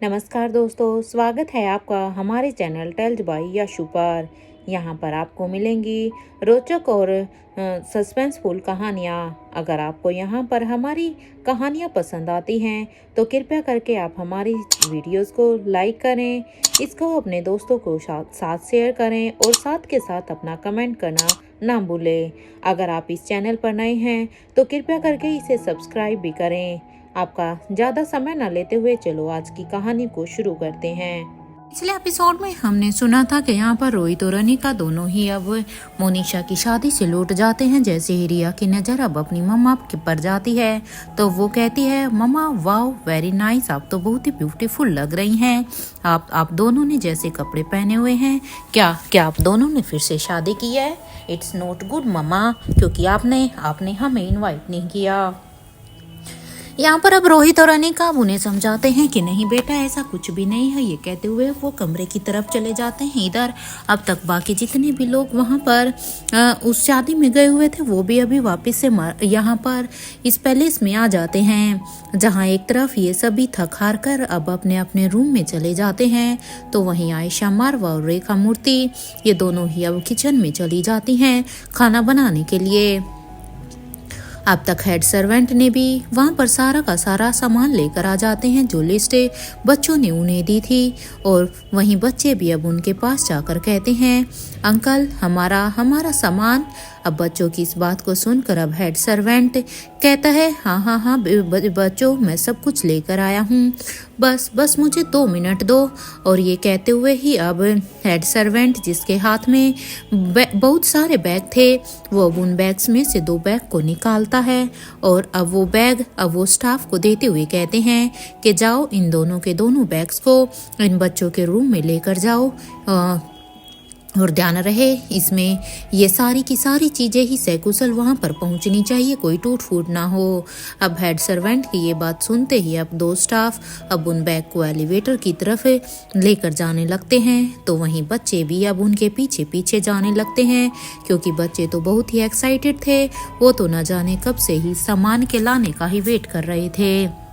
नमस्कार दोस्तों, स्वागत है आपका हमारे चैनल टेल्स बाय यशु पर। यहाँ पर आपको मिलेंगी रोचक और सस्पेंसफुल कहानियाँ। अगर आपको यहाँ पर हमारी कहानियाँ पसंद आती हैं तो कृपया करके आप हमारी वीडियोस को लाइक करें, इसको अपने दोस्तों को साथ शेयर करें और साथ के साथ अपना कमेंट करना ना भूलें। अगर आप इस चैनल पर नए हैं तो कृपया करके इसे सब्सक्राइब भी करें। आपका ज़्यादा समय न लेते हुए चलो आज की कहानी को शुरू करते हैं। पिछले एपिसोड में हमने सुना था कि यहाँ पर रोहित और अनिका दोनों ही अब मोनिशा की शादी से लौट जाते हैं। जैसे ही रिया की नज़र अब अपनी मम्मा के पर जाती है तो वो कहती है, मम्मा वाओ वेरी नाइस, आप तो बहुत ही ब्यूटीफुल लग रही हैं। आप दोनों ने जैसे कपड़े पहने हुए हैं, क्या आप दोनों ने फिर से शादी की है? इट्स नॉट गुड मम्मा, क्योंकि आपने हमें इन्वाइट नहीं किया। यहाँ पर अब रोहित और अनिका अब उन्हें समझाते हैं कि नहीं बेटा, ऐसा कुछ भी नहीं है। ये कहते हुए वो कमरे की तरफ चले जाते हैं। इधर अब तक बाकी जितने भी लोग वहाँ पर उस शादी में गए हुए थे वो भी अभी वापस से यहाँ पर इस पैलेस में आ जाते हैं, जहाँ एक तरफ ये सभी थक हार कर अब अपने अपने रूम में चले जाते हैं तो वहीं आयशा मारवा और रेखा मूर्ति ये दोनों ही अब किचन में चली जाती हैं खाना बनाने के लिए। अब तक हेड सर्वेंट ने भी वहाँ पर सारा का सारा सामान लेकर आ जाते हैं जो लिस्टें बच्चों ने उन्हें दी थी, और वहीं बच्चे भी अब उनके पास जाकर कहते हैं, अंकल हमारा सामान। अब बच्चों की इस बात को सुनकर अब हेड सर्वेंट कहता है, हाँ बच्चों, मैं सब कुछ लेकर आया हूँ, बस मुझे 2 मिनट दो। और ये कहते हुए ही अब हेड सर्वेंट जिसके हाथ में बहुत सारे बैग थे वो अब उन बैग्स में से 2 बैग को निकालता है, और अब वो स्टाफ को देते हुए कहते हैं कि जाओ इन दोनों के दोनों बैग्स को इन बच्चों के रूम में लेकर जाओ, और ध्यान रहे इसमें ये सारी की सारी चीज़ें ही सकुशल वहाँ पर पहुँचनी चाहिए, कोई टूट फूट ना हो। अब हेड सर्वेंट की ये बात सुनते ही अब 2 स्टाफ अब उन बैग को एलिवेटर की तरफ लेकर जाने लगते हैं, तो वहीं बच्चे भी अब उनके पीछे पीछे जाने लगते हैं, क्योंकि बच्चे तो बहुत ही एक्साइटेड थे। वो तो न जाने कब से ही सामान के लाने का ही वेट कर रहे थे।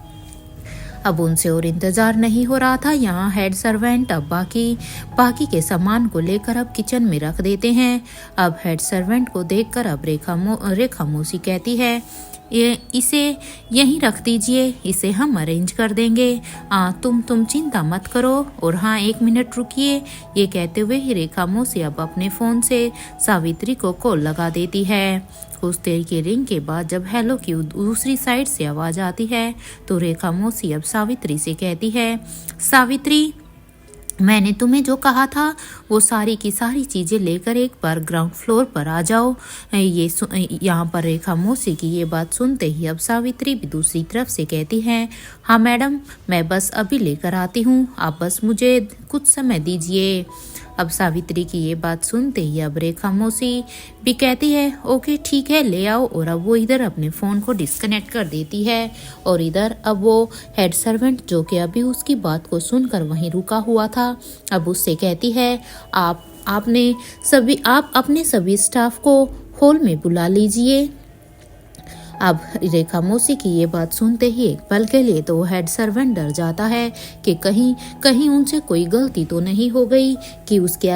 अब उनसे और इंतज़ार नहीं हो रहा था। यहाँ हेड सर्वेंट अब बाकी के सामान को लेकर अब किचन में रख देते हैं। अब हेड सर्वेंट को देखकर अब रेखा मौसी कहती है, इसे यहीं रख दीजिए, इसे हम अरेंज कर देंगे, तुम चिंता मत करो। और हाँ 1 मिनट रुकिए। ये कहते हुए ही रेखा मौसी अब अपने फ़ोन से सावित्री को कॉल लगा देती है। कुछ देर के रिंग के बाद जब हेलो की दूसरी साइड से आवाज़ आती है तो रेखा मौसी अब सावित्री से कहती है, सावित्री, मैंने तुम्हें जो कहा था वो सारी की सारी चीज़ें लेकर एक बार ग्राउंड फ्लोर पर आ जाओ। यहाँ पर रेखा मौसी की ये बात सुनते ही अब सावित्री भी दूसरी तरफ से कहती है, हाँ मैडम, मैं बस अभी लेकर आती हूँ, आप बस मुझे कुछ समय दीजिए। अब सावित्री की ये बात सुनते ही अब रेखा मौसी भी कहती है, ओके ठीक है, ले आओ। और अब वो इधर अपने फ़ोन को डिस्कनेक्ट कर देती है, और इधर अब वो हेड सर्वेंट जो कि अभी उसकी बात को सुनकर वहीं रुका हुआ था अब उससे कहती है, आप अपने सभी स्टाफ को हॉल में बुला लीजिए। अब रेखा मौसी की ये बात सुनते ही एक पल के लिए तो हेड सर्वेंट डर जाता है कि कहीं उनसे कोई गलती तो नहीं हो गई, कि उसके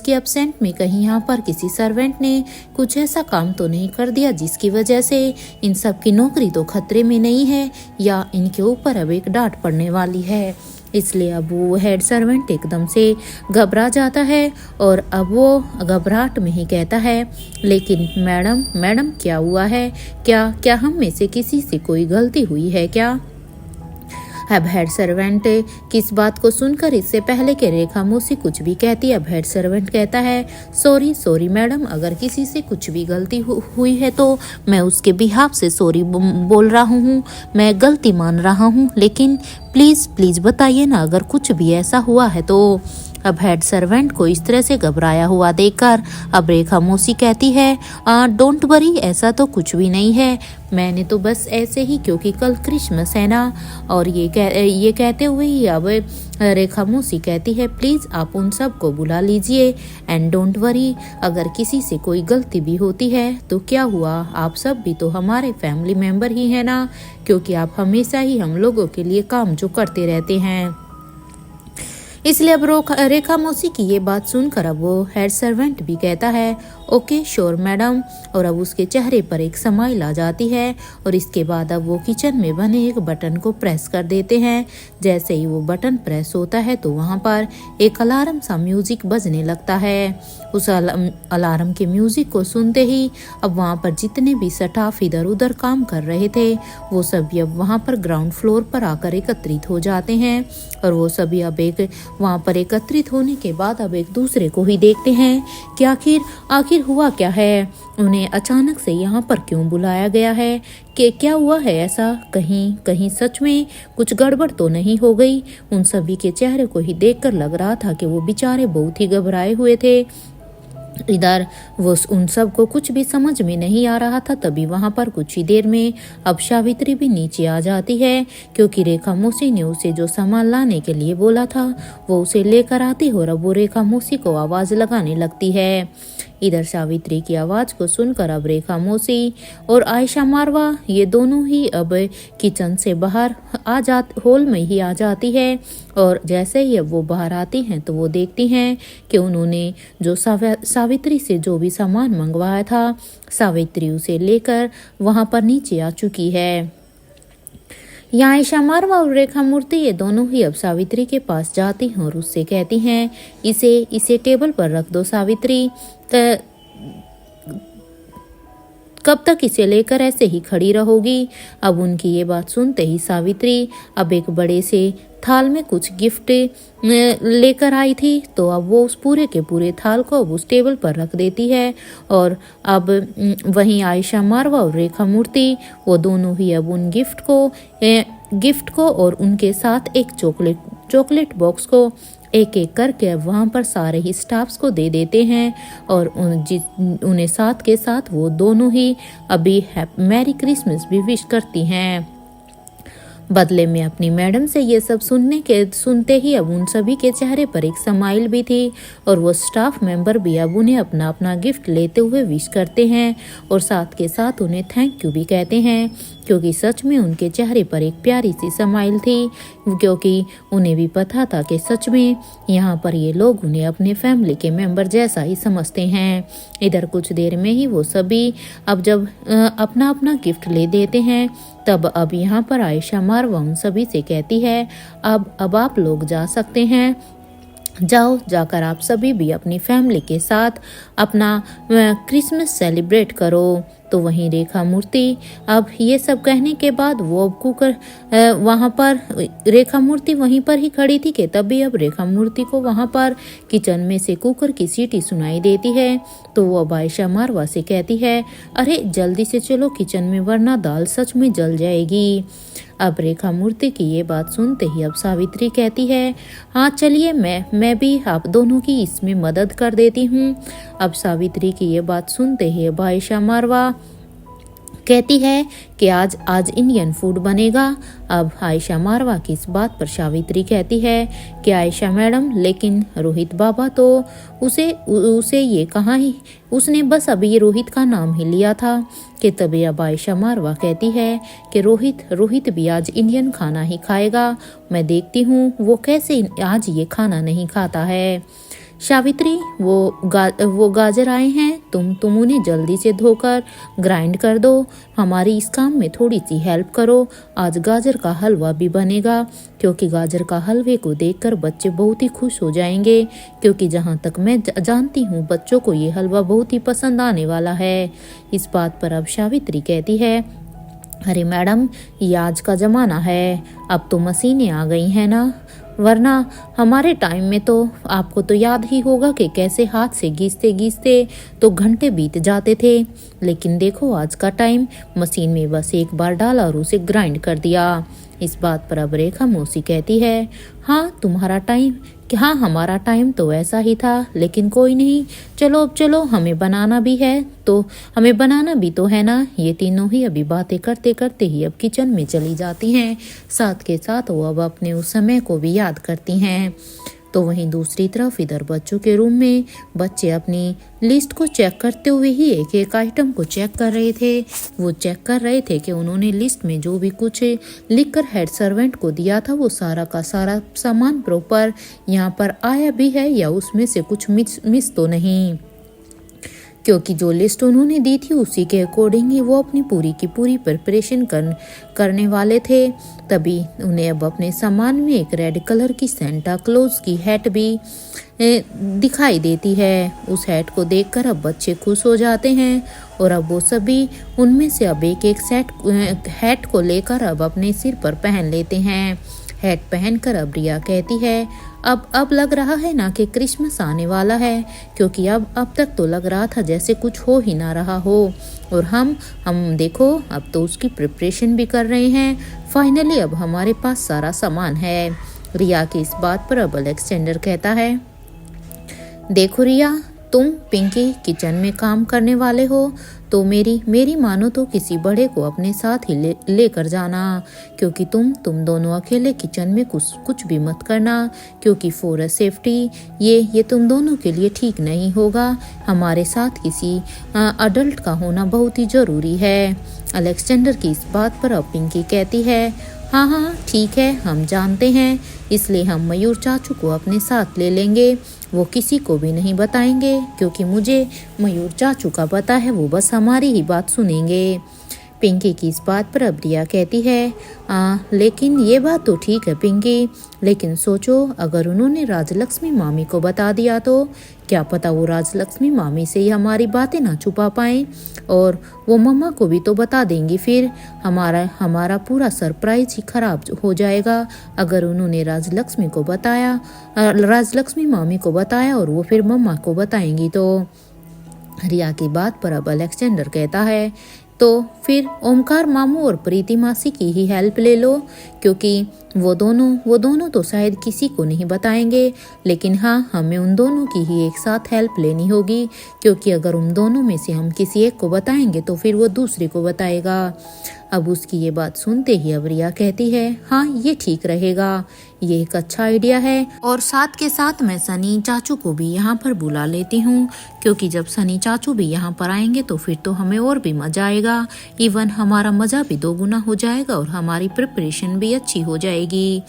एब्सेंट में कहीं यहाँ पर किसी सर्वेंट ने कुछ ऐसा काम तो नहीं कर दिया जिसकी वजह से इन सब की नौकरी तो खतरे में नहीं है, या इनके ऊपर अब एक डांट पड़ने वाली है। इसलिए अब वो हेड सर्वेंट एकदम से घबरा जाता है, और अब वो घबराहट में ही कहता है, लेकिन मैडम क्या हुआ है? क्या हम में से किसी से कोई गलती हुई है क्या? अब हेड सर्वेंट किस बात को सुनकर इससे पहले कि रेखा मौसी कुछ भी कहती, अब हेड सर्वेंट कहता है, सॉरी मैडम, अगर किसी से कुछ भी गलती हुई है तो मैं उसके बिहाफ से सॉरी बोल रहा हूँ, मैं गलती मान रहा हूँ, लेकिन प्लीज़ बताइए ना अगर कुछ भी ऐसा हुआ है तो। अब हेड सर्वेंट को इस तरह से घबराया हुआ देखकर अब रेखा मौसी कहती है, डोंट वरी, ऐसा तो कुछ भी नहीं है, मैंने तो बस ऐसे ही, क्योंकि कल क्रिसमस है ना। और ये कहते हुए ही अब रेखा मौसी कहती है, प्लीज़ आप उन सब को बुला लीजिए एंड डोंट वरी, अगर किसी से कोई गलती भी होती है तो क्या हुआ, आप सब भी तो हमारे फैमिली मेंबर ही है ना, क्योंकि आप हमेशा ही हम लोगों के लिए काम जो करते रहते हैं। इसलिए अब रेखा मौसी की ये बात सुनकर अब वो हेड सर्वेंट भी कहता है, ओके श्योर मैडम, और अब उसके चेहरे पर एक स्माइल आ जाती है। और इसके बाद अब वो किचन में बने एक बटन को प्रेस कर देते हैं। जैसे ही वो बटन प्रेस होता है तो वहाँ पर एक अलार्म सा म्यूजिक बजने लगता है। उस अलार्म के म्यूजिक को सुनते ही अब वहाँ पर जितने भी स्टाफ इधर उधर काम कर रहे थे वो सभी अब वहाँ पर ग्राउंड फ्लोर पर आकर एकत्रित हो जाते हैं। और वो सभी अब वहाँ पर एकत्रित होने के बाद अब एक दूसरे को ही देखते हैं कि आखिर हुआ क्या है, उन्हें अचानक से यहाँ पर क्यों बुलाया गया है, कि क्या हुआ है ऐसा, कहीं सच में कुछ गड़बड़ तो नहीं हो गई। उन सभी के चेहरे को ही देखकर लग रहा था कि वो बेचारे बहुत ही घबराए हुए थे। इधर वो उन सब को कुछ भी समझ में नहीं आ रहा था। तभी वहां पर कुछ ही देर में अब सावित्री भी नीचे आ जाती है, क्योंकि रेखा मौसी ने उसे जो सामान लाने के लिए बोला था वो उसे लेकर आती और अब वो रेखा मौसी को आवाज लगाने लगती है। इधर सावित्री की आवाज को सुनकर अब रेखा मौसी और आयशा मारवा ये दोनों ही अब किचन से बाहर हॉल में ही आ जाती है। और जैसे ही अब वो बाहर आती हैं तो वो देखती हैं कि उन्होंने जो सावित्री से जो भी सामान मंगवाया था सावित्री उसे लेकर वहां पर नीचे आ चुकी है। यहाँ आयशा मारवा और रेखा मूर्ति ये दोनों ही अब सावित्री के पास जाती हैं और उससे कहती हैं, इसे टेबल पर रख दो सावित्री, कब तक इसे लेकर ऐसे ही खड़ी रहोगी। अब उनकी ये बात सुनते ही सावित्री अब एक बड़े से थाल में कुछ गिफ्ट लेकर आई थी, तो अब वो उस पूरे के पूरे थाल को अब उस टेबल पर रख देती है। और अब वहीं आयशा मारवा और रेखा मूर्ति वो दोनों ही अब उन गिफ्ट को और उनके साथ एक चॉकलेट बॉक्स को एक एक करके अब वहाँ पर सारे ही स्टाफ्स को दे देते हैं। और उन्हें साथ के साथ वो दोनों ही अभी मैरी क्रिसमस भी विश करती हैं। बदले में अपनी मैडम से ये सब सुनते ही अब उन सभी के चेहरे पर एक स्माइल भी थी और वो स्टाफ मेंबर भी अब उन्हें अपना अपना गिफ्ट लेते हुए विश करते हैं और साथ के साथ उन्हें थैंक यू भी कहते हैं, क्योंकि सच में उनके चेहरे पर एक प्यारी सी स्माइल थी, क्योंकि उन्हें भी पता था कि सच में यहाँ पर ये लोग उन्हें अपने फैमिली के मेंबर जैसा ही समझते हैं। इधर कुछ देर में ही वो सभी अब जब अपना अपना गिफ्ट ले देते हैं तब अब यहाँ पर आयशा मारवा उन सभी से कहती है, अब आप लोग जा सकते हैं, जाकर आप सभी भी अपनी फैमिली के साथ अपना क्रिसमस सेलिब्रेट करो। तो वहीं रेखा मूर्ति अब ये सब कहने के बाद वो अब कुकर वहाँ पर रेखा मूर्ति वहीं पर ही खड़ी थी कि तभी अब रेखा मूर्ति को वहाँ पर किचन में से कुकर की सीटी सुनाई देती है। तो वो अब आयशा मारवा से कहती है, अरे जल्दी से चलो किचन में वरना दाल सच में जल जाएगी। अब रेखा मूर्ति की ये बात सुनते ही अब सावित्री कहती है, हाँ चलिए मैं भी आप दोनों की इसमें मदद कर देती हूँ। अब सावित्री की ये बात सुनते ही अब आयशा मारवा कहती है कि आज इंडियन फूड बनेगा। अब आयशा मारवा की इस बात पर सावित्री कहती है कि आयशा मैडम, लेकिन रोहित बाबा तो उसे ये कहाँ ही, उसने बस अभी ये रोहित का नाम ही लिया था। कि तभी अब आयशा मारवा कहती है कि रोहित भी आज इंडियन खाना ही खाएगा, मैं देखती हूँ वो कैसे आज ये खाना नहीं खाता है। सावित्री वो गाजर आए हैं, तुम उन्हें जल्दी से धोकर ग्राइंड कर दो, हमारी इस काम में थोड़ी सी हेल्प करो। आज गाजर का हलवा भी बनेगा, क्योंकि गाजर का हलवे को देखकर बच्चे बहुत ही खुश हो जाएंगे, क्योंकि जहाँ तक मैं जानती हूँ बच्चों को ये हलवा बहुत ही पसंद आने वाला है। इस बात पर अब सावित्री कहती है, अरे मैडम ये आज का ज़माना है, अब तो मशीनें आ गई हैं ना, वरना हमारे टाइम में तो आपको तो याद ही होगा कि कैसे हाथ से घिसते तो घंटे बीत जाते थे। लेकिन देखो आज का टाइम, मशीन में बस एक बार डाला और उसे ग्राइंड कर दिया। इस बात पर अब रेखा मौसी कहती है, हाँ तुम्हारा टाइम, हाँ हमारा टाइम तो ऐसा ही था, लेकिन कोई नहीं, चलो अब चलो, हमें बनाना भी है तो हमें बनाना भी तो है ना। ये तीनों ही अभी बातें करते करते ही अब किचन में चली जाती हैं। साथ के साथ वो अब अपने उस समय को भी याद करती हैं। तो वहीं दूसरी तरफ इधर बच्चों के रूम में बच्चे अपनी लिस्ट को चेक करते हुए ही एक एक आइटम को चेक कर रहे थे। वो चेक कर रहे थे कि उन्होंने लिस्ट में जो भी कुछ लिखकर हेड सर्वेंट को दिया था वो सारा का सारा सामान प्रॉपर यहाँ पर आया भी है या उसमें से कुछ मिस तो नहीं, क्योंकि जो लिस्ट उन्होंने दी थी उसी के अकॉर्डिंग ही वो अपनी पूरी की पूरी प्रिपरेशन करने वाले थे। तभी उन्हें अब अपने सामान में एक रेड कलर की सेंटा क्लॉज की हैट भी दिखाई देती है। उस हैट को देखकर अब बच्चे खुश हो जाते हैं और अब वो सभी उनमें से अब एक एक सेट हैट को लेकर अब अपने सिर पर पहन लेते हैं। हैट पहनकर अब रिया कहती है, अब लग रहा है ना कि क्रिसमस आने वाला है, क्योंकि अब तक तो लग रहा था जैसे कुछ हो ही ना रहा हो। और हम देखो अब तो उसकी प्रिपरेशन भी कर रहे हैं। फाइनली अब हमारे पास सारा सामान है। रिया की इस बात पर अब अलेक्जेंडर कहता है, देखो रिया, तुम पिंकी किचन में काम करने वाले हो तो मेरी मानो तो किसी बड़े को अपने साथ ही लेकर जाना, क्योंकि तुम दोनों अकेले किचन में कुछ भी मत करना, क्योंकि फॉर सेफ्टी ये तुम दोनों के लिए ठीक नहीं होगा। हमारे साथ किसी अडल्ट का होना बहुत ही ज़रूरी है। अलेक्जेंडर की इस बात पर अब पिंकी कहती है, हाँ ठीक है, हम जानते हैं, इसलिए हम मयूर चाचू को अपने साथ ले लेंगे। वो किसी को भी नहीं बताएंगे, क्योंकि मुझे मयूर चाचू का पता है, वो बस हमारी ही बात सुनेंगे। पिंकी की इस बात पर अब रिया कहती है, लेकिन ये बात तो ठीक है पिंकी, लेकिन सोचो अगर उन्होंने राजलक्ष्मी मामी को बता दिया तो क्या पता वो राजलक्ष्मी मामी से ही हमारी बातें ना छुपा पाएं और वो मम्मा को भी तो बता देंगी। फिर हमारा पूरा सरप्राइज ही खराब हो जाएगा अगर उन्होंने राजलक्ष्मी मामी को बताया और वो फिर मम्मा को बताएंगी तो। रिया की बात पर अब अलेक्जेंडर कहता है, तो फिर ओमकार मामू और प्रीति मासी की ही हेल्प ले लो, क्योंकि वो दोनों तो शायद किसी को नहीं बताएंगे, लेकिन हाँ हमें उन दोनों की ही एक साथ हेल्प लेनी होगी, क्योंकि अगर उन दोनों में से हम किसी एक को बताएंगे तो फिर वो दूसरे को बताएगा। अब उसकी ये बात सुनते ही अब रिया कहती है, हाँ ये ठीक रहेगा, ये एक अच्छा आइडिया है, और साथ के साथ मैं सनी चाचू को भी यहाँ पर बुला लेती हूँ, क्योंकि जब सनी चाचू भी यहाँ पर आएंगे तो फिर तो हमें और भी मजा आएगा। इवन हमारा मजा भी दोगुना हो जाएगा और हमारी प्रिपरेशन भी अच्छी हो जाएगी।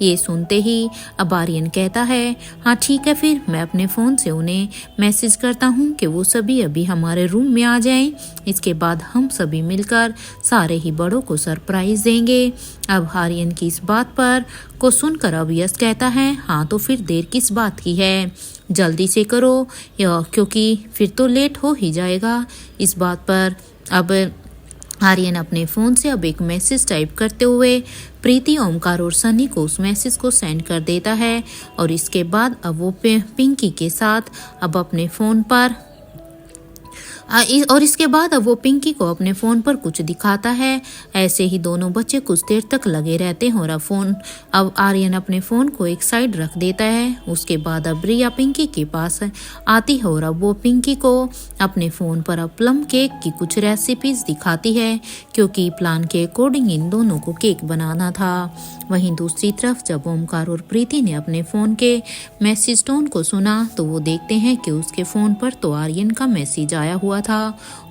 ये सुनते ही अब आर्यन कहता है, हाँ ठीक है, फिर मैं अपने फ़ोन से उन्हें मैसेज करता हूँ कि वो सभी अभी हमारे रूम में आ जाएं। इसके बाद हम सभी मिलकर सारे ही बड़ों को सरप्राइज देंगे। अब आर्यन की इस बात पर को सुनकर अब यश कहता है, हाँ तो फिर देर किस बात की है, जल्दी से करो क्योंकि फिर तो लेट हो ही जाएगा। इस बात पर अब आर्यन अपने फ़ोन से अब एक मैसेज टाइप करते हुए प्रीति, ओमकार और सनी को उस मैसेज को सेंड कर देता है, और इसके बाद अब वो पिंकी के साथ अब अपने फ़ोन पर और इसके बाद अब वो पिंकी को अपने फ़ोन पर कुछ दिखाता है। ऐसे ही दोनों बच्चे कुछ देर तक लगे रहते हैं और अब आर्यन अपने फ़ोन को एक साइड रख देता है। उसके बाद अब रिया पिंकी के पास आती है और अब वो पिंकी को अपने फ़ोन पर अब प्लम केक की कुछ रेसिपीज़ दिखाती है, क्योंकि प्लान के अकॉर्डिंग इन दोनों को केक बनाना था। वहीं दूसरी तरफ जब ओमकार और प्रीति ने अपने फ़ोन के मैसेज टोन को सुना तो वो देखते हैं कि उसके फ़ोन पर तो आर्यन का मैसेज आया हुआ था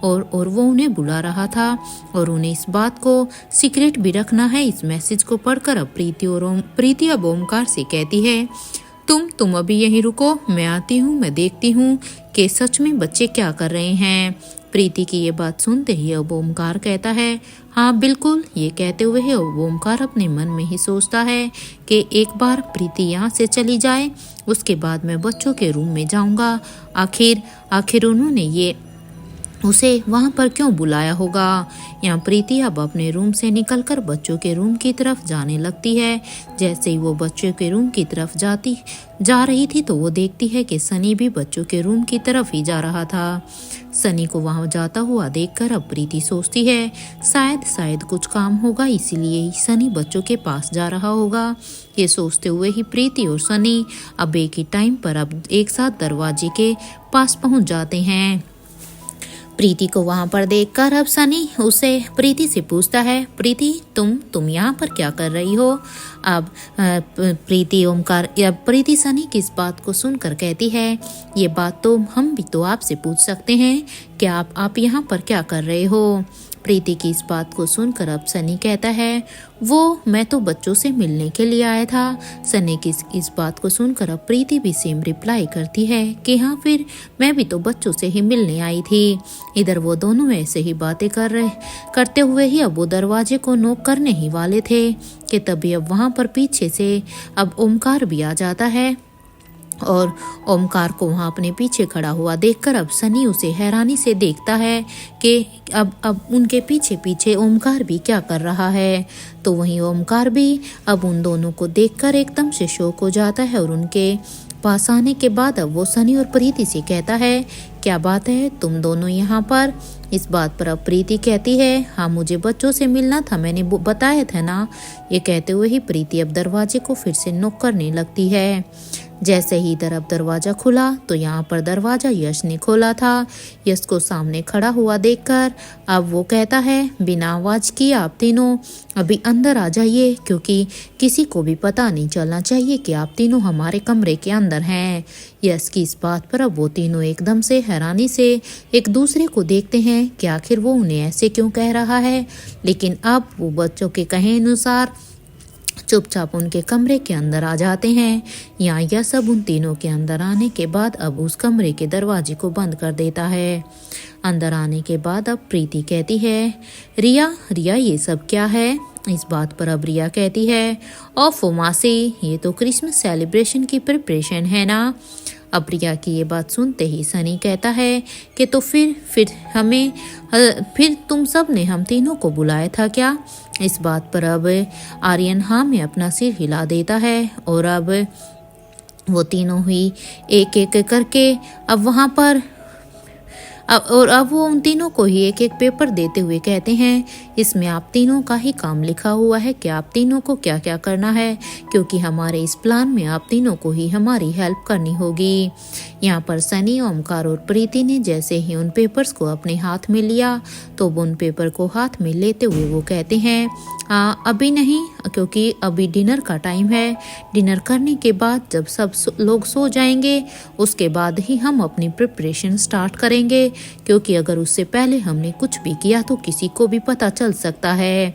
और वो उन्हें बुला रहा था, और उन्हें इस बात को सीक्रेट भी रखना है। इस मैसेज को पढ़कर अब प्रीति अब ओमकार से कहती है, तुम अभी यहीं रुको, मैं आती हूँ, मैं देखती हूँ कि सच में बच्चे क्या कर रहे हैं। प्रीति की ये बात सुनते ही अब ओमकार कहता है, हाँ बिल्कुल। ये कहते हुए है अब ओमकार अपने मन में ही सोचता है कि एक बार प्रीति यहाँ से चली जाए, उसके बाद मैं बच्चों के रूम में जाऊँगा। आखिर उन्होंने उसे वहाँ पर क्यों बुलाया होगा। यहाँ प्रीति अब अपने रूम से निकलकर बच्चों के रूम की तरफ जाने लगती है। जैसे ही वो बच्चों के रूम की तरफ जा रही थी तो वो देखती है कि सनी भी बच्चों के रूम की तरफ ही जा रहा था। सनी को वहां जाता हुआ देखकर अब प्रीति सोचती है शायद कुछ काम होगा, इसीलिए ही सनी बच्चों के पास जा रहा होगा। ये सोचते हुए ही प्रीति और सनी अब एक ही टाइम पर अब एक साथ दरवाजे के पास पहुंच जाते हैं। प्रीति को वहां पर देखकर अब सनी उसे प्रीति से पूछता है, प्रीति तुम यहाँ पर क्या कर रही हो? अब प्रीति सनी की इस बात को सुनकर कहती है, ये बात तो हम भी तो आपसे पूछ सकते हैं, क्या आप यहाँ पर क्या कर रहे हो? प्रीति की इस बात को सुनकर अब सनी कहता है, मैं तो बच्चों से मिलने के लिए आया था। सनी की इस बात को सुनकर अब प्रीति भी सेम रिप्लाई करती है कि हाँ, फिर मैं भी तो बच्चों से ही मिलने आई थी। इधर वो दोनों ऐसे ही बातें करते हुए ही अब वो दरवाजे को नॉक करने ही वाले थे कि तभी अब वहां पर पीछे से अब ओमकार भी आ जाता है और ओमकार को वहां अपने पीछे खड़ा हुआ देखकर अब सनी उसे हैरानी से देखता है कि अब उनके पीछे पीछे ओमकार भी क्या कर रहा है। तो वहीं ओमकार भी अब उन दोनों को देखकर एकदम से शॉक हो जाता है और उनके पास आने के बाद अब वो सनी और प्रीति से कहता है, क्या बात है, तुम दोनों यहाँ पर? इस बात पर अब प्रीति कहती है, हाँ, मुझे बच्चों से मिलना था, मैंने बताया था ना। ये कहते हुए ही प्रीति अब दरवाजे को फिर से नॉक करने लगती है। जैसे ही इधर अब दरवाजा खुला तो यहाँ पर दरवाजा यश ने खोला था। यश को सामने खड़ा हुआ देखकर अब वो कहता है, बिना आवाज किए आप तीनों अभी अंदर आ जाइए, क्योंकि किसी को भी पता नहीं चलना चाहिए कि आप तीनों हमारे कमरे के अंदर हैं। यश की इस बात पर अब वो तीनों एकदम से हैरानी से एक दूसरे को देखते हैं कि आखिर वो उन्हें ऐसे क्यों कह रहा है। लेकिन अब वो बच्चों के कहे अनुसार चुपचाप उनके कमरे के अंदर आ जाते हैं। यहाँ यह सब उन तीनों के अंदर आने के बाद अब उस कमरे के दरवाजे को बंद कर देता है। अंदर आने के बाद अब प्रीति कहती है, रिया ये सब क्या है? इस बात पर अब रिया कहती है, ओफो मासी, ये तो क्रिसमस सेलिब्रेशन की प्रिपरेशन है ना। अब प्रिया की ये बात सुनते ही सनी कहता है कि तो फिर तुम सब ने हम तीनों को बुलाया था क्या? इस बात पर अब आर्यन हाँ में अपना सिर हिला देता है और अब वो तीनों ही एक एक करके अब वहाँ पर अब वो उन तीनों को ही एक एक पेपर देते हुए कहते हैं, इसमें आप तीनों का ही काम लिखा हुआ है कि आप तीनों को क्या क्या करना है, क्योंकि हमारे इस प्लान में आप तीनों को ही हमारी हेल्प करनी होगी। यहाँ पर सनी, ओमकार और प्रीति ने जैसे ही उन पेपर्स को अपने हाथ में लिया तो उन पेपर को हाथ में लेते हुए वो कहते हैं, अभी नहीं, क्योंकि अभी डिनर का टाइम है। डिनर करने के बाद जब सब लोग सो जाएंगे उसके बाद ही हम अपनी प्रिपरेशन स्टार्ट करेंगे, क्योंकि अगर उससे पहले हमने कुछ भी किया तो किसी को भी पता चल सकता है।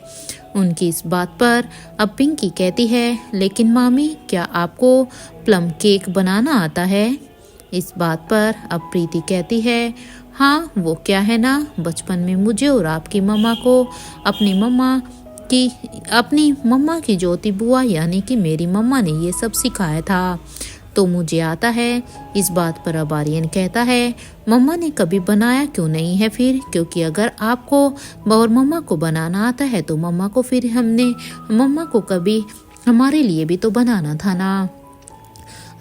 उनकी इस बात पर अब पिंकी कहती है, लेकिन मामी, क्या आपको प्लम केक बनाना आता है? इस बात पर अब प्रीति कहती है, हाँ, वो क्या है ना, बचपन में मुझे और आपकी मम्मा को अपनी मम्मा की ज्योति बुआ यानी कि मेरी मम्मा ने ये सब सिखाया था, तो मुझे आता है। इस बात पर अब आर्यन कहता है, मम्मा ने कभी बनाया क्यों नहीं है फिर? क्योंकि अगर आपको और मम्मा को बनाना आता है तो मम्मा को कभी हमारे लिए भी तो बनाना था ना।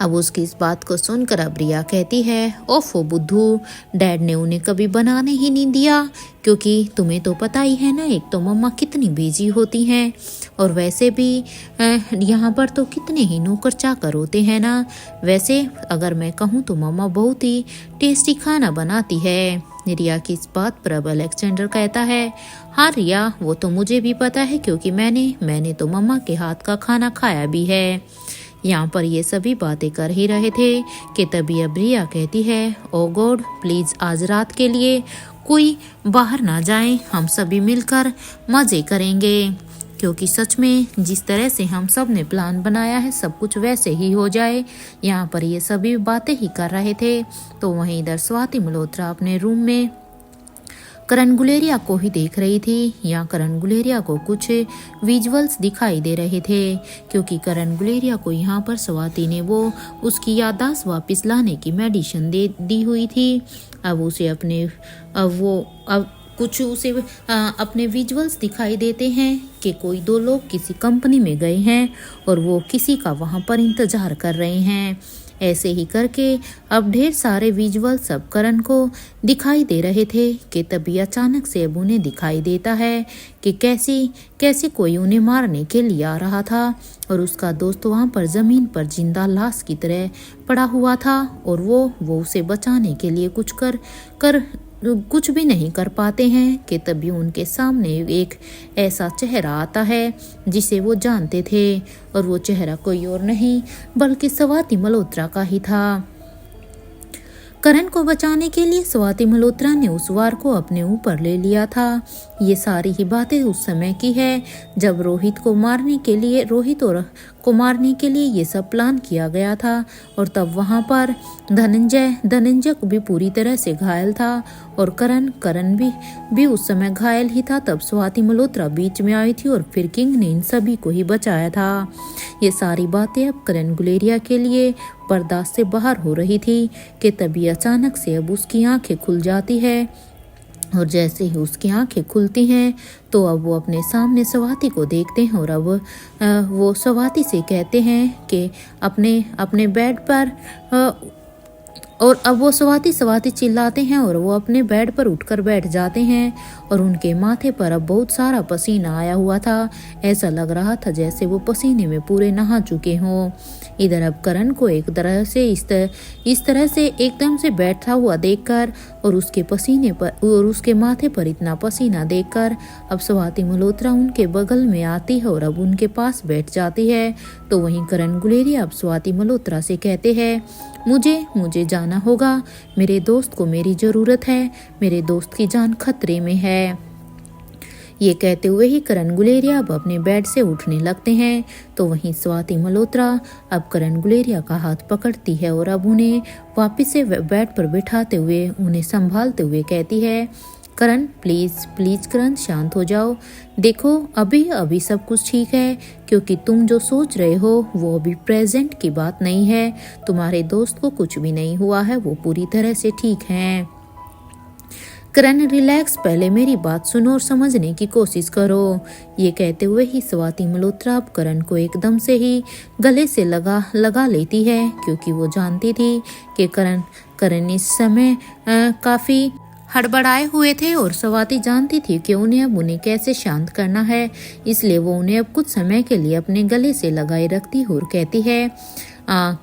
अब उसकी इस बात को सुनकर अब रिया कहती है, ओफो बुद्धू, डैड ने उन्हें कभी बनाने ही नहीं दिया, क्योंकि तुम्हें तो पता ही है ना, एक तो मम्मा कितनी बिजी होती हैं और वैसे भी यहाँ पर तो कितने ही नौकर चाकर होते हैं ना। वैसे अगर मैं कहूँ तो मम्मा बहुत ही टेस्टी खाना बनाती है। रिया की इस बात पर अब अलेक्जेंडर कहता है, हाँ रिया, वो तो मुझे भी पता है, क्योंकि मैंने तो मम्मा के हाथ का खाना खाया भी है। यहाँ पर ये सभी बातें कर ही रहे थे कि तभी अब रिया कहती है, ओ गॉड, प्लीज आज रात के लिए कोई बाहर ना जाए, हम सभी मिलकर मजे करेंगे, क्योंकि सच में जिस तरह से हम सब ने प्लान बनाया है सब कुछ वैसे ही हो जाए। यहाँ पर ये सभी बातें ही कर रहे थे तो वहीं इधर स्वाति मल्होत्रा अपने रूम में करण गुलेरिया को ही देख रही थी। यहाँ करण गुलेरिया को कुछ विजुअल्स दिखाई दे रहे थे, क्योंकि करण गुलेरिया को यहाँ पर स्वाति ने वो उसकी याददाश्त वापस लाने की मेडिसिन दी हुई थी। अब उसे अपने विजुअल्स दिखाई देते हैं कि कोई दो लोग किसी कंपनी में गए हैं और वो किसी का वहाँ पर इंतजार कर रहे हैं। ऐसे ही करके अब ढेर सारे विजुअल सब करण को दिखाई दे रहे थे कि तभी अचानक से अब उन्हें दिखाई देता है कि कैसे कोई उन्हें मारने के लिए आ रहा था और उसका दोस्त वहां पर जमीन पर जिंदा लाश की तरह पड़ा हुआ था और वो उसे बचाने के लिए कुछ भी नहीं कर पाते हैं कि तभी उनके सामने एक ऐसा चेहरा आता है जिसे वो जानते थे और वो चेहरा कोई और नहीं बल्कि स्वाति मल्होत्रा का ही था। करण को बचाने के लिए स्वाति मल्होत्रा ने उस वार को अपने ऊपर ले लिया था। ये सारी ही बातें उस समय की है जब रोहित को मारने के लिए ये सब प्लान किया गया था और तब वहां पर धनंजय भी पूरी तरह से घायल था और करण भी उस समय घायल ही था। तब स्वाति मल्होत्रा बीच में आई थी और फिर किंग ने इन सभी को ही बचाया था। ये सारी बातें अब करण गुलेरिया के लिए बर्दाश्त से बाहर हो रही थी कि तभी अचानक से अब उसकी आंखें खुल जाती है और जैसे ही उसकी आंखें खुलती हैं तो अब वो अपने सामने स्वाति को देखते हैं और अब वो स्वाति से कहते हैं कि अपने बेड पर और अब वो स्वाति चिल्लाते हैं और वो अपने बेड पर उठकर बैठ जाते हैं और उनके माथे पर अब बहुत सारा पसीना आया हुआ था। ऐसा लग रहा था जैसे वो पसीने में पूरे नहा चुके हों। इधर अब करण को एक तरह से इस तरह से एकदम से बैठा हुआ देखकर और उसके पसीने पर और उसके माथे पर इतना पसीना देखकर अब स्वाति मल्होत्रा उनके बगल में आती है और अब उनके पास बैठ जाती है। तो वहीं करण गुलेरिया अब स्वाति मल्होत्रा से कहते हैं मुझे जाना होगा, मेरे दोस्त को मेरी जरूरत है, मेरे दोस्त की जान खतरे में है। ये कहते हुए ही करण गुलेरिया अब अपने बेड से उठने लगते हैं। तो वहीं स्वाति मल्होत्रा अब करण गुलेरिया का हाथ पकड़ती है और अब उन्हें वापस से बेड पर बिठाते हुए उन्हें संभालते हुए कहती है, करण प्लीज करण शांत हो जाओ। देखो अभी सब कुछ ठीक है क्योंकि तुम जो सोच रहे हो वो अभी प्रेजेंट की बात नहीं है। तुम्हारे दोस्त को कुछ भी नहीं हुआ है, वो पूरी तरह से ठीक हैं। करण रिलैक्स, पहले मेरी बात सुनो और समझने की कोशिश करो। ये कहते हुए ही स्वाति मल्होत्रा अब करण को एकदम से ही गले से लगा लेती है क्योंकि वो जानती थी कि करण इस समय काफी हड़बड़ाए हुए थे और स्वाति जानती थी कि उन्हें कैसे शांत करना है, इसलिए वो उन्हें अब कुछ समय के लिए अपने गले से लगाए रखती है और कहती है,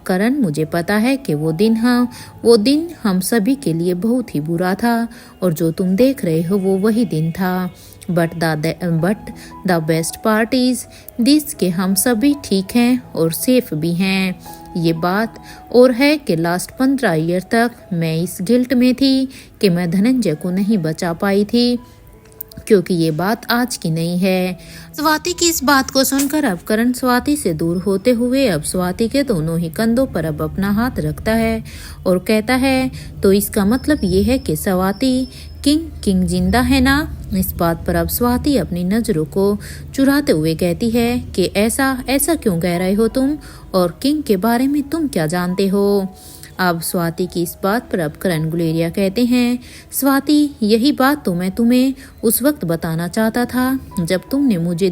करण मुझे पता है कि वो दिन हम सभी के लिए बहुत ही बुरा था और जो तुम देख रहे हो वो वही दिन था। But the best part is this के हम सभी ठीक हैं और सेफ भी हैं। ये बात और है कि लास्ट 15 ईयर तक मैं इस गिल्ट में थी कि मैं धनंजय को नहीं बचा पाई थी, क्योंकि ये बात आज की नहीं है। स्वाति की इस बात को सुनकर अब करण स्वाति से दूर होते हुए अब स्वाति के दोनों ही कंधों पर अब अपना हाथ रखता है और कहता है, तो इसका मतलब ये है कि स्वाति किंग जिंदा है ना। इस बात पर अब स्वाति अपनी नजरों को चुराते हुए कहती है कि ऐसा क्यों कह रहे हो तुम, और किंग के बारे में तुम क्या जानते हो। अब स्वाति की इस बात पर अब करण गुलेरिया कहते हैं, स्वाति यही बात तो मैं तुम्हें उस वक्त बताना चाहता था जब तुमने मुझे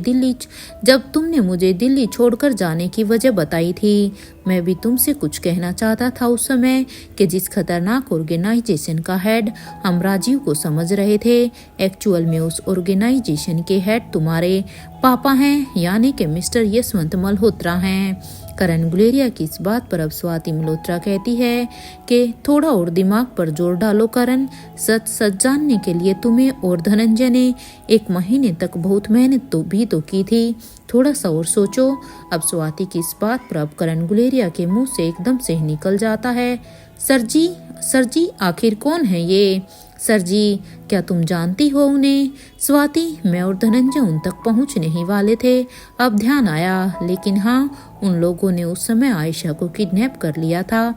दिल्ली छोड़कर जाने की वजह बताई थी। मैं भी तुमसे कुछ कहना चाहता था उस समय कि जिस खतरनाक ऑर्गेनाइजेशन का हेड हम राजीव को समझ रहे थे, एक्चुअल में उस ऑर्गेनाइजेशन के हेड तुम्हारे पापा हैं, यानी कि मिस्टर यशवंत मल्होत्रा हैं। करण गुलेरिया की इस बात पर अब स्वाति मल्होत्रा कहती है कि थोड़ा और दिमाग पर जोर डालो करण, सच जानने के लिए तुम्हें और धनंजय ने 1 महीने तक बहुत मेहनत तो की थी, थोड़ा सा और सोचो। अब स्वाति की इस बात पर अब करण गुलेरिया के मुंह से एकदम से निकल जाता है, सर जी आखिर कौन है ये? सर जी क्या तुम जानती हो उन्हें? स्वाति मैं और धनंजय उन तक पहुंचने ही वाले थे, अब ध्यान आया, लेकिन हाँ उन लोगों ने उस समय आयशा को किडनैप कर लिया था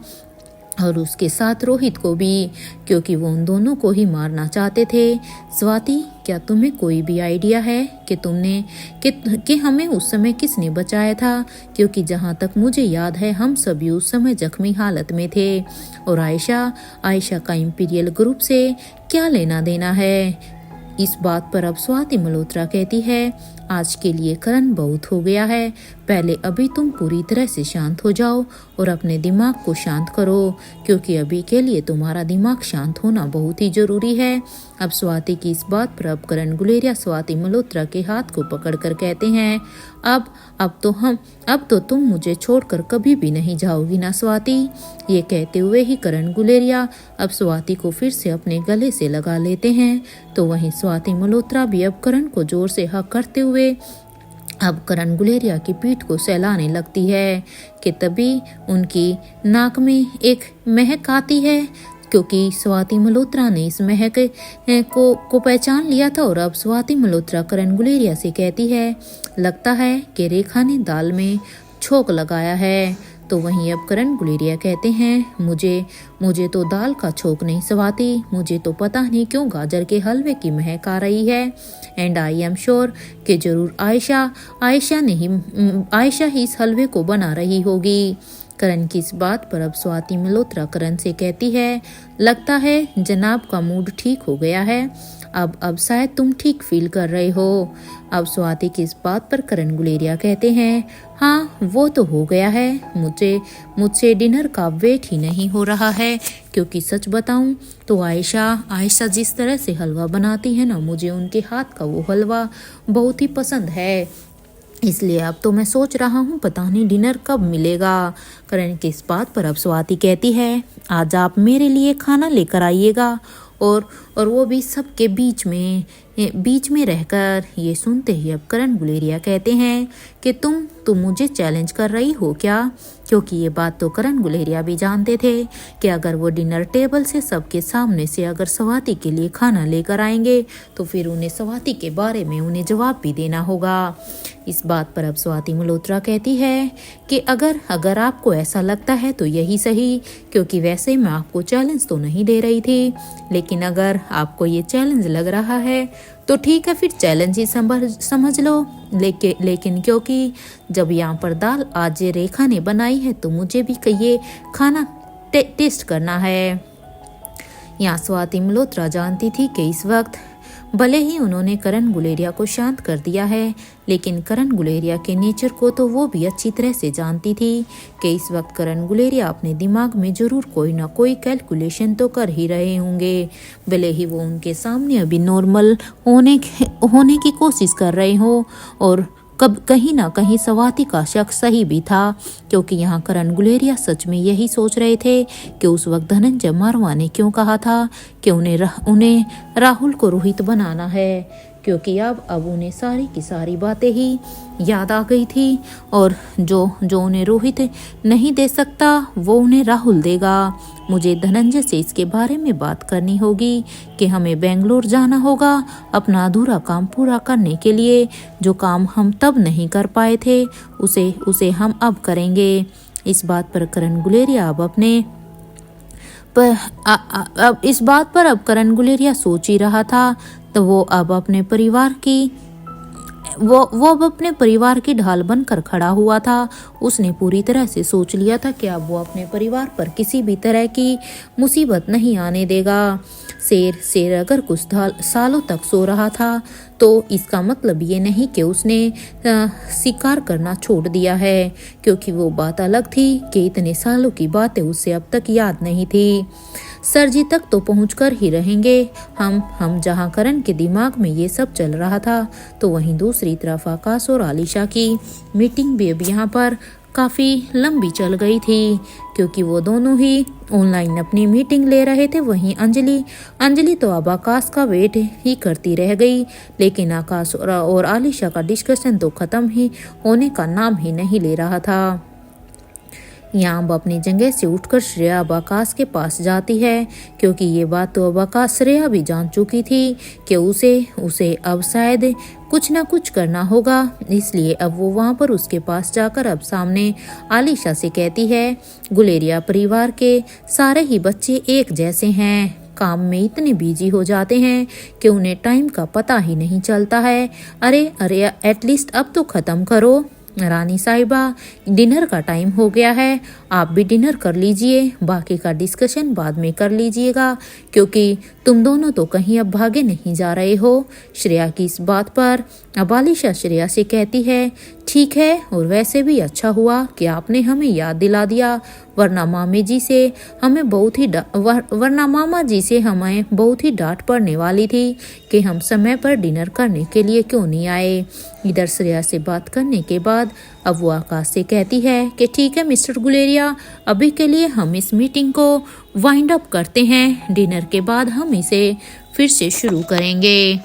और उसके साथ रोहित को भी, क्योंकि वो उन दोनों को ही मारना चाहते थे। स्वाति क्या तुम्हें कोई भी आइडिया है कि हमें उस समय किसने बचाया था? क्योंकि जहाँ तक मुझे याद है हम सभी उस समय जख्मी हालत में थे और आयशा का इंपीरियल ग्रुप से क्या लेना देना है? इस बात पर अब स्वाति मल्होत्रा कहती है, आज के लिए करण बहुत हो गया है, पहले अभी तुम पूरी तरह से शांत हो जाओ और अपने दिमाग को शांत करो, क्योंकि अभी के लिए तुम्हारा दिमाग शांत होना बहुत ही जरूरी है। अब स्वाति की इस बात पर अब करण गुलेरिया स्वाति मल्होत्रा के हाथ को पकड़कर कहते हैं, अब तो तुम मुझे छोड़कर कभी भी नहीं जाओगी ना स्वाति। ये कहते हुए ही करण गुलेरिया अब स्वाति को फिर से अपने गले से लगा लेते हैं। तो वहीं स्वाति मल्होत्रा भी अब करण को जोर से हक करते हुए अब करण गुलेरिया की पीठ को सहलाने लगती है कि तभी उनकी नाक में एक महक आती है, क्योंकि स्वाति मल्होत्रा ने इस महक को पहचान लिया था। और अब स्वाति मल्होत्रा करण गुलेरिया से कहती है, लगता है कि रेखा ने दाल में छोंक लगाया है। तो वहीं अब करण गुलेरिया कहते हैं, मुझे तो दाल का छोंक नहीं स्वाति, मुझे तो पता नहीं क्यों गाजर के हलवे की महक आ रही है। एंड आई एम श्योर कि जरूर आयशा ही इस हलवे को बना रही होगी। करण की इस बात पर अब स्वाति मल्होत्रा करण से कहती है, लगता है जनाब का मूड ठीक हो गया है, अब शायद तुम ठीक फील कर रहे हो। अब स्वाति की इस बात पर करण गुलेरिया कहते हैं, हाँ वो तो हो गया है, मुझसे डिनर का वेट ही नहीं हो रहा है, क्योंकि सच बताऊं तो आयशा जिस तरह से हलवा बनाती है ना, मुझे उनके हाथ का वो हलवा बहुत ही पसंद है। इसलिए अब तो मैं सोच रहा हूँ पता नहीं डिनर कब मिलेगा। करण की इस बात पर अब स्वाति कहती है, आज आप मेरे लिए खाना लेकर आइएगा, और वो भी सबके बीच में रहकर। ये सुनते ही अब करण गुलेरिया कहते हैं कि तुम मुझे चैलेंज कर रही हो क्या, क्योंकि ये बात तो करण गुलेरिया भी जानते थे कि अगर वो डिनर टेबल से सबके सामने से अगर स्वाति के लिए खाना लेकर आएंगे तो फिर उन्हें स्वाति के बारे में उन्हें जवाब भी देना होगा। इस बात पर अब स्वाति मल्होत्रा कहती है कि अगर आपको ऐसा लगता है तो यही सही, क्योंकि वैसे मैं आपको चैलेंज तो नहीं दे रही थी, लेकिन अगर आपको ये चैलेंज लग रहा है तो ठीक है, फिर चैलेंज ही समझ लो। लेकिन क्योंकि जब यहाँ पर दाल आज रेखा ने बनाई है तो मुझे भी ये खाना टेस्ट करना है। यहाँ स्वाति मल्होत्रा जानती थी कि इस वक्त भले ही उन्होंने करण गुलेरिया को शांत कर दिया है, लेकिन करण गुलेरिया के नेचर को तो वो भी अच्छी तरह से जानती थी कि इस वक्त करण गुलेरिया अपने दिमाग में जरूर कोई ना कोई कैलकुलेशन तो कर ही रहे होंगे, भले ही वो उनके सामने अभी नॉर्मल होने की कोशिश कर रहे हो। और कहीं ना कहीं स्वाति का शक सही भी था, क्योंकि यहाँ करण गुलेरिया सच में यही सोच रहे थे कि उस वक्त धनंजय मारवा ने क्यों कहा था कि उन्हें राहुल को रोहित बनाना है, क्योंकि अब उन्हें सारी की सारी बातें ही याद आ गई थी। और जो उन्हें रोहित नहीं दे सकता वो उन्हें राहुल देगा। मुझे धनंजय से इसके बारे में बात करनी होगी कि हमें बेंगलोर जाना होगा अपना अधूरा काम पूरा करने के लिए। जो काम हम तब नहीं कर पाए थे उसे हम अब करेंगे। इस बात पर करण गुलेरिया अब करण गुलेरिया सोच ही रहा था, तो वो अब अपने परिवार की ढाल बनकर खड़ा हुआ था। उसने पूरी तरह से सोच लिया था कि अब वो अपने परिवार पर किसी भी तरह की मुसीबत नहीं आने देगा। शेर अगर कुछ सालों तक सो रहा था तो इसका मतलब ये नहीं कि उसने शिकार करना छोड़ दिया है, क्योंकि वो बात अलग थी कि इतने सालों की बातें उसे अब तक याद नहीं थी। सर जी तक तो पहुँच कर ही रहेंगे हम जहाँ करण के दिमाग में ये सब चल रहा था। तो वहीं दूसरी तरफ आकाश और आलिशा की मीटिंग भी अब यहाँ पर काफ़ी लंबी चल गई थी, क्योंकि वो दोनों ही ऑनलाइन अपनी मीटिंग ले रहे थे। वहीं अंजलि तो अब आकाश का वेट ही करती रह गई, लेकिन आकाश और आलिशा का डिस्कशन तो ख़त्म ही होने का नाम ही नहीं ले रहा था। यहाँ अब अपनी जगह से उठकर श्रेया अब आकाश के पास जाती है, क्योंकि ये बात तो अब आकाश श्रेया भी जान चुकी थी कि उसे अब शायद कुछ ना कुछ करना होगा। इसलिए अब वो वहाँ पर उसके पास जाकर अब सामने आलिशा से कहती है, गुलेरिया परिवार के सारे ही बच्चे एक जैसे हैं, काम में इतने बिजी हो जाते हैं कि उन्हें टाइम का पता ही नहीं चलता है। अरे एटलीस्ट अब तो ख़त्म करो रानी साहिबा, डिनर का टाइम हो गया है, आप भी डिनर कर लीजिए, बाकी का डिस्कशन बाद में कर लीजिएगा क्योंकि तुम दोनों तो कहीं अब भागे नहीं जा रहे हो। श्रेया की इस बात पर अब आलिशा श्रेया से कहती है, ठीक है, और वैसे भी अच्छा हुआ कि आपने हमें याद दिला दिया, वरना मामा जी से हमें बहुत ही डांट पड़ने वाली थी कि हम समय पर डिनर करने के लिए क्यों नहीं आए। इधर श्रेया से बात करने के बाद अब वो आकाश से कहती है कि ठीक है मिस्टर गुलेरिया, अभी के लिए हम इस मीटिंग को वाइंड अप करते हैं, डिनर के बाद हम इसे फिर से शुरू करेंगे।